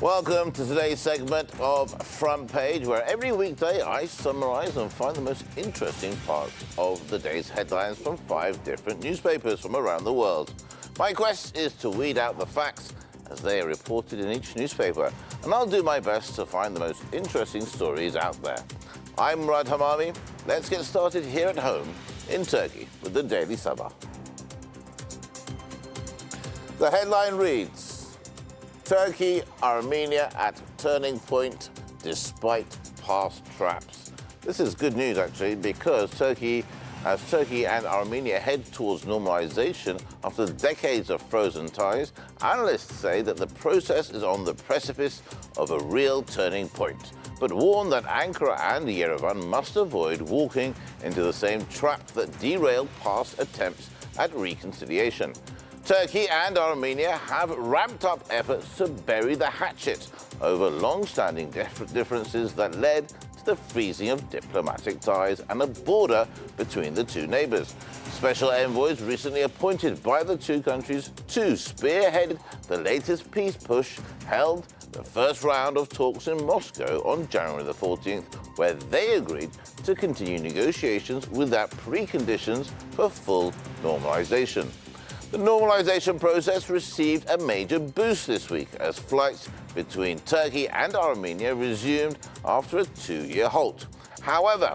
Welcome to today's segment of Front Page, where every weekday I summarize and find the most interesting parts of the day's headlines from 5 different newspapers from around the world. My quest is to weed out the facts as they are reported in each newspaper, and I'll do my best to find the most interesting stories out there. I'm Murad Hamami. Let's get started here at home in Turkey with the Daily Sabah. The headline reads, Turkey, Armenia at turning point despite past traps. This is good news, actually, because as Turkey and Armenia head towards normalization after decades of frozen ties, analysts say that the process is on the precipice of a real turning point, but warn that Ankara and Yerevan must avoid walking into the same trap that derailed past attempts at reconciliation. Turkey and Armenia have ramped up efforts to bury the hatchet over long-standing differences that led to the freezing of diplomatic ties and a border between the two neighbors. Special envoys recently appointed by the two countries to spearhead the latest peace push held the first round of talks in Moscow on January the 14th, where they agreed to continue negotiations without preconditions for full normalization. The normalization process received a major boost this week as flights between Turkey and Armenia resumed after a 2-year halt. However,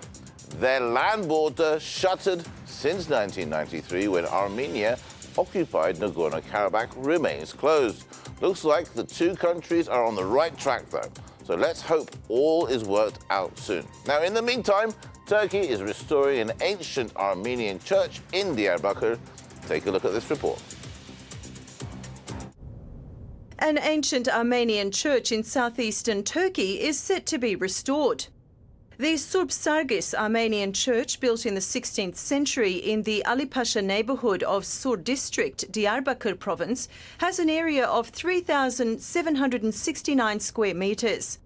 their land border shuttered since 1993 when Armenia occupied Nagorno-Karabakh remains closed. Looks like the two countries are on the right track though, so let's hope all is worked out soon. Now, in the meantime, Turkey is restoring an ancient Armenian church in Diyarbakir. Take a look at this report. An ancient Armenian church in southeastern Turkey is set to be restored. The Surp Sargis Armenian church, built in the 16th century in the Ali Pasha neighbourhood of Sur district, Diyarbakir province, has an area of 3,769 square metres.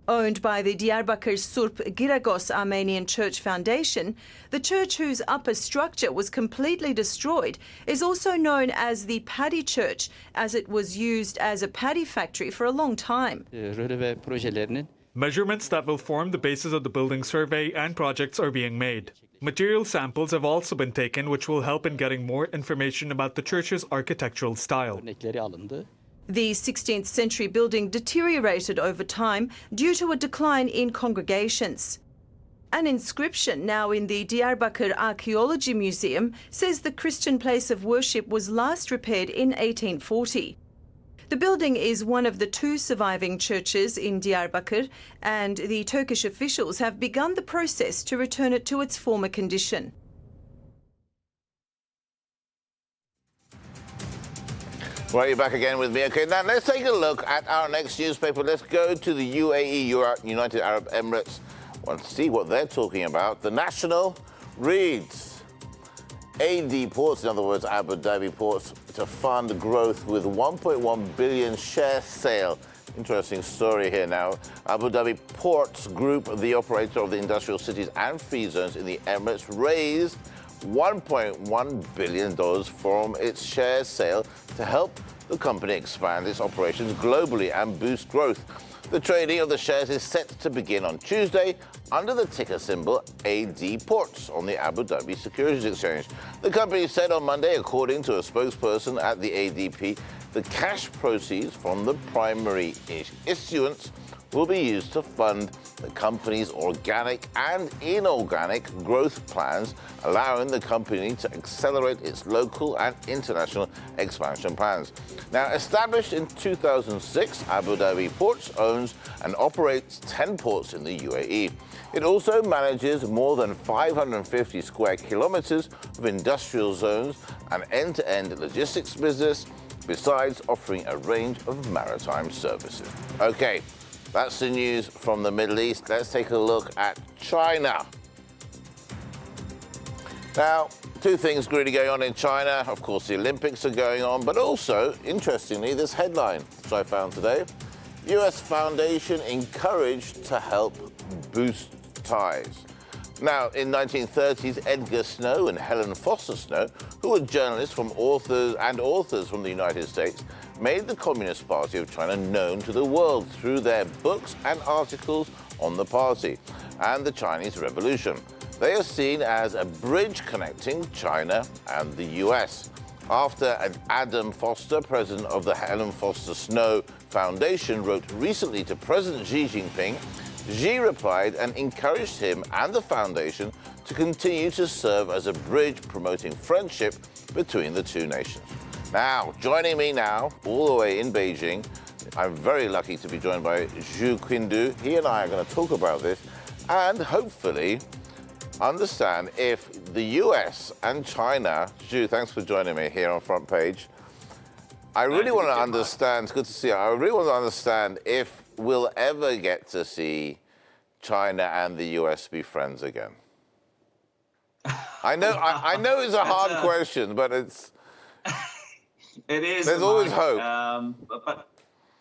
Owned by the Diyarbakir Surp Giragos Armenian Church Foundation, the church, whose upper structure was completely destroyed, is also known as the Paddy Church, as it was used as a paddy factory for a long time. Measurements that will form the basis of the building survey and projects are being made. Material samples have also been taken, which will help in getting more information about the church's architectural style. The 16th century building deteriorated over time due to a decline in congregations. An inscription now in the Diyarbakir Archaeology Museum says the Christian place of worship was last repaired in 1840. The building is one of the 2 surviving churches in Diyarbakir, and the Turkish officials have begun the process to return it to its former condition. Right, you're back again with me. Okay, now let's take a look at our next newspaper. Let's go to the UAE, United Arab Emirates. Want to see what they're talking about. The National reads, AD Ports, in other words, Abu Dhabi Ports, to fund growth with 1.1 billion share sale. Interesting story here now. Abu Dhabi Ports Group, the operator of the industrial cities and free zones in the Emirates, raised $1.1 billion from its share sale to help the company expand its operations globally and boost growth. The trading of the shares is set to begin on Tuesday under the ticker symbol AD Ports on the Abu Dhabi Securities Exchange. The company said on Monday, according to a spokesperson at the ADP, the cash proceeds from the primary issuance will be used to fund the company's organic and inorganic growth plans, allowing the company to accelerate its local and international expansion plans. Now, established in 2006, Abu Dhabi Ports owns and operates 10 ports in the UAE. It also manages more than 550 square kilometers of industrial zones and end-to-end logistics business, besides offering a range of maritime services. Okay. That's the news from the Middle East. Let's take a look at China. Now, 2 things really going on in China. Of course, the Olympics are going on, but also, interestingly, this headline, which I found today, U.S. Foundation encouraged to help boost ties. Now, in 1930s, Edgar Snow and Helen Foster Snow, who were journalists from authors from the United States, made the Communist Party of China known to the world through their books and articles on the party and the Chinese Revolution. They are seen as a bridge connecting China and the US. After Adam Foster, president of the Helen Foster Snow Foundation, wrote recently to President Xi Jinping, Xi replied and encouraged him and the foundation to continue to serve as a bridge promoting friendship between the two nations. Now, joining me now, all the way in Beijing, I'm very lucky to be joined by Zhu Qindu. He and I are going to talk about this and hopefully understand if the US and China, Zhu, thanks for joining me here on Front Page. I really want to understand, it's good to see you, I really want to understand if we'll ever get to see China and the US be friends again. I know, I know it's a hard question, but it's... It is. There's always hope.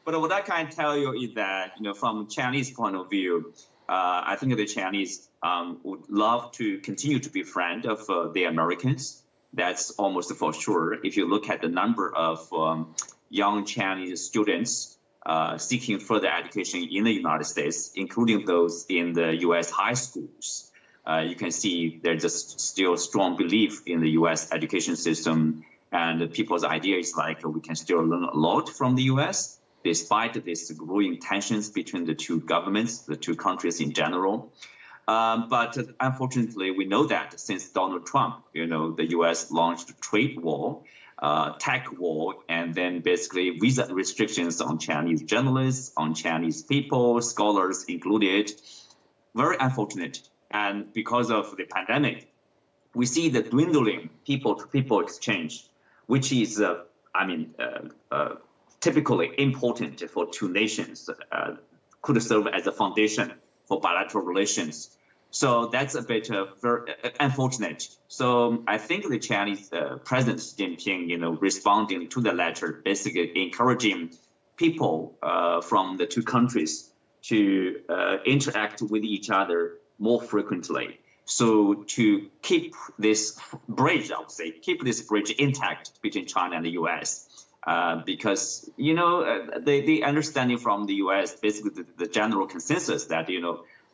But what I can tell you is that, from Chinese point of view, I think the Chinese would love to continue to be friend of the Americans. That's almost for sure. If you look at the number of young Chinese students seeking further education in the United States, including those in the U.S. high schools, you can see there's just still strong belief in the U.S. education system. And people's idea is like we can still learn a lot from the U.S. despite these growing tensions between the two governments, the two countries in general. But unfortunately, we know that since Donald Trump, the U.S. launched a trade war, tech war, and then basically visa restrictions on Chinese journalists, on Chinese people, scholars included. Very unfortunate. And because of the pandemic, we see the dwindling people-to-people exchange, which is, typically important for two nations, could serve as a foundation for bilateral relations. So that's a bit very unfortunate. So I think the Chinese President Xi Jinping, responding to the letter, basically encouraging people from the two countries to interact with each other more frequently. So to keep this bridge, keep this bridge intact between China and the U.S. Because, the understanding from the U.S., basically the general consensus that,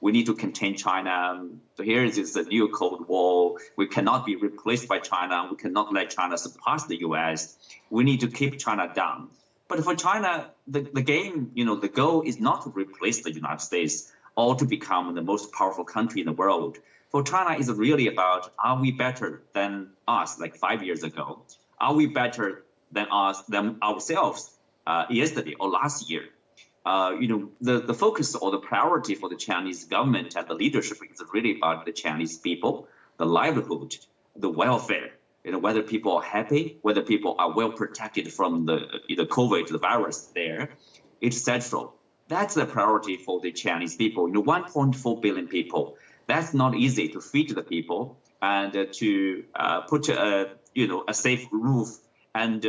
we need to contain China. So here is this new Cold War. We cannot be replaced by China. We cannot let China surpass the U.S. We need to keep China down. But for China, the game, the goal is not to replace the United States or to become the most powerful country in the world. For China, it's really about, are we better than us like 5 years ago? Are we better than ourselves yesterday or last year? The focus or the priority for the Chinese government and the leadership is really about the Chinese people, the livelihood, the welfare, whether people are happy, whether people are well protected from the COVID, the virus there. It's central. That's the priority for the Chinese people. 1.4 billion people. That's not easy to feed the people and to put a safe roof and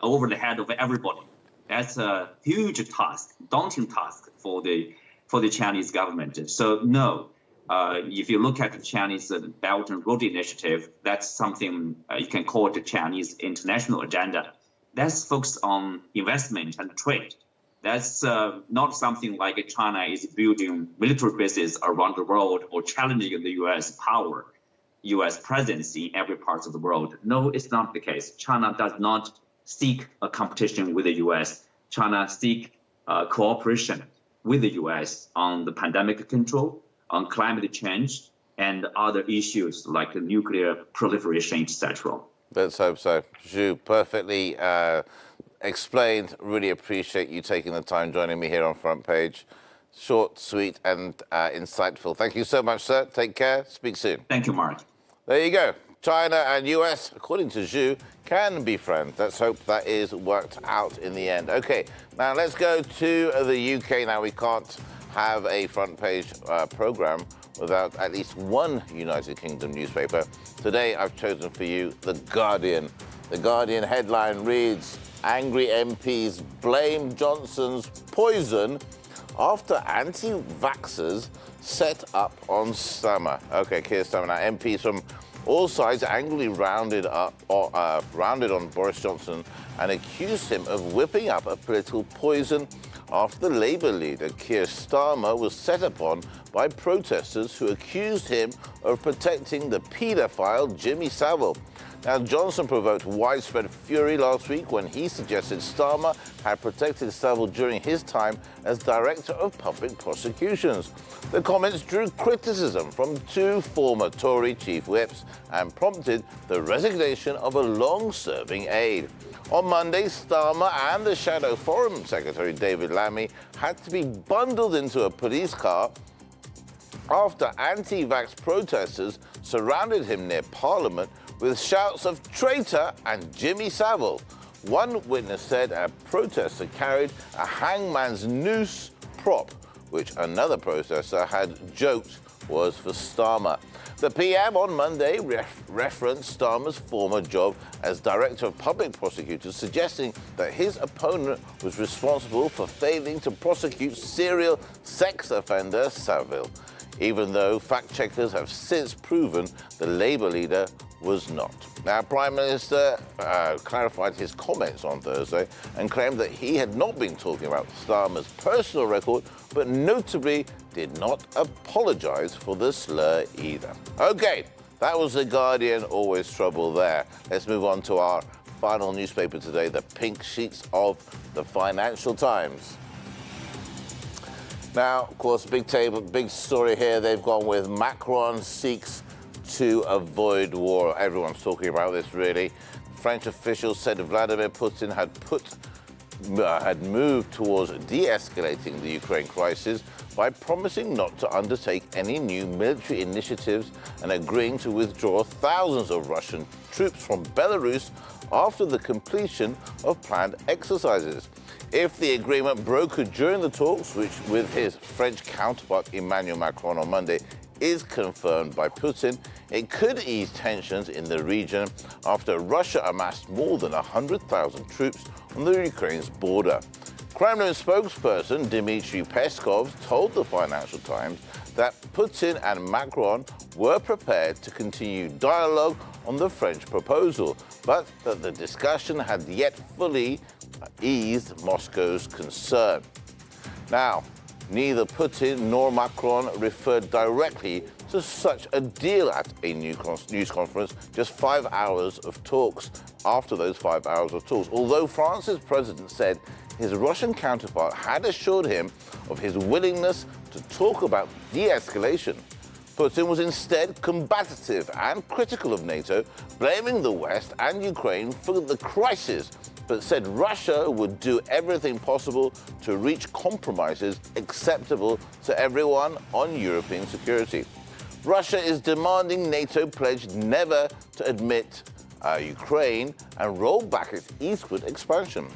over the head of everybody. That's a huge task, daunting task for the Chinese government. So no, if you look at the Chinese Belt and Road Initiative, that's something you can call it a Chinese international agenda. That's focused on investment and trade. That's not something like China is building military bases around the world or challenging the U.S. power, U.S. presence in every part of the world. No, it's not the case. China does not seek a competition with the U.S. China seeks cooperation with the U.S. on the pandemic control, on climate change, and other issues like the nuclear proliferation, etc. Let's hope so. Zhu, perfectly explained. Really appreciate you taking the time joining me here on Front Page. Short, sweet, and insightful. Thank you so much, sir. Take care. Speak soon. Thank you, Mark. There you go. China and US, according to Zhu, can be friends. Let's hope that is worked out in the end. Okay, now let's go to the UK. Now, we can't have a Front Page program without at least one United Kingdom newspaper. Today, I've chosen for you The Guardian. The Guardian headline reads, "Angry MPs blame Johnson's poison after anti-vaxxers set up on Stammer." Okay, Keir Stammer. Now, MPs from all sides angrily rounded on Boris Johnson and accused him of whipping up a political poison after the Labour leader Keir Starmer was set upon by protesters who accused him of protecting the paedophile Jimmy Savile. Now, Johnson provoked widespread fury last week when he suggested Starmer had protected Savile during his time as Director of Public Prosecutions. The comments drew criticism from two former Tory chief whips and prompted the resignation of a long-serving aide. On Monday, Starmer and the Shadow Foreign Secretary David Lammy had to be bundled into a police car after anti-vax protesters surrounded him near Parliament with shouts of traitor and Jimmy Savile. One witness said a protester carried a hangman's noose prop, which another protester had joked was for Starmer. The PM on Monday referenced Starmer's former job as Director of Public Prosecutors, suggesting that his opponent was responsible for failing to prosecute serial sex offender Savile, even though fact-checkers have since proven the Labour leader was not. Now, Prime Minister clarified his comments on Thursday and claimed that he had not been talking about Starmer's personal record, but notably did not apologise for the slur either. OK, that was The Guardian, always trouble there. Let's move on to our final newspaper today, the pink sheets of the Financial Times. Now, of course, big story here. They've gone with Macron seeks to avoid war. Everyone's talking about this, really. French officials said Vladimir Putin had moved towards de-escalating the Ukraine crisis by promising not to undertake any new military initiatives and agreeing to withdraw thousands of Russian troops from Belarus after the completion of planned exercises. If the agreement brokered during the talks, which with his French counterpart Emmanuel Macron on Monday, is confirmed by Putin, it could ease tensions in the region after Russia amassed more than 100,000 troops on the Ukraine's border. Kremlin spokesperson Dmitry Peskov told the Financial Times that Putin and Macron were prepared to continue dialogue on the French proposal, but that the discussion had yet fully eased Moscow's concern. Now, neither Putin nor Macron referred directly to such a deal at a news conference just 5 hours of talks after those 5 hours of talks, although France's president said his Russian counterpart had assured him of his willingness to talk about de-escalation. Putin was instead combative and critical of NATO, blaming the West and Ukraine for the crisis, but said Russia would do everything possible to reach compromises acceptable to everyone on European security. Russia is demanding NATO pledge never to admit Ukraine and roll back its eastward expansion,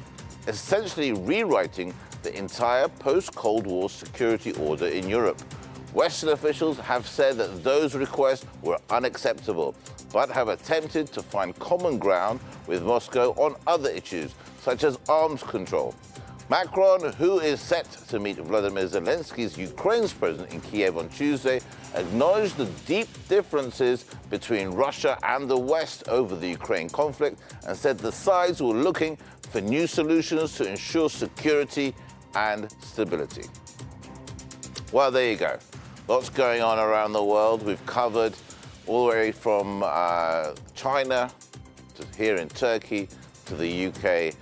essentially rewriting the entire post-Cold War security order in Europe. Western officials have said that those requests were unacceptable, but have attempted to find common ground with Moscow on other issues, such as arms control. Macron, who is set to meet Vladimir Zelensky's Ukraine's president in Kiev on Tuesday, acknowledged the deep differences between Russia and the West over the Ukraine conflict and said the sides were looking for new solutions to ensure security and stability. Well, there you go. Lots going on around the world. We've covered all the way from China to here in Turkey to the UK,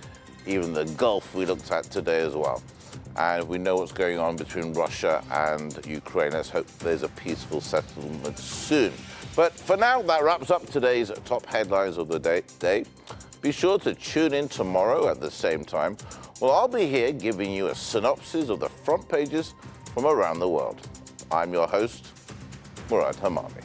even the Gulf we looked at today as well. And we know what's going on between Russia and Ukraine. Let's hope there's a peaceful settlement soon. But for now, that wraps up today's top headlines of the day. Be sure to tune in tomorrow at the same time. Well, I'll be here giving you a synopsis of the front pages from around the world. I'm your host, Murad Hamami.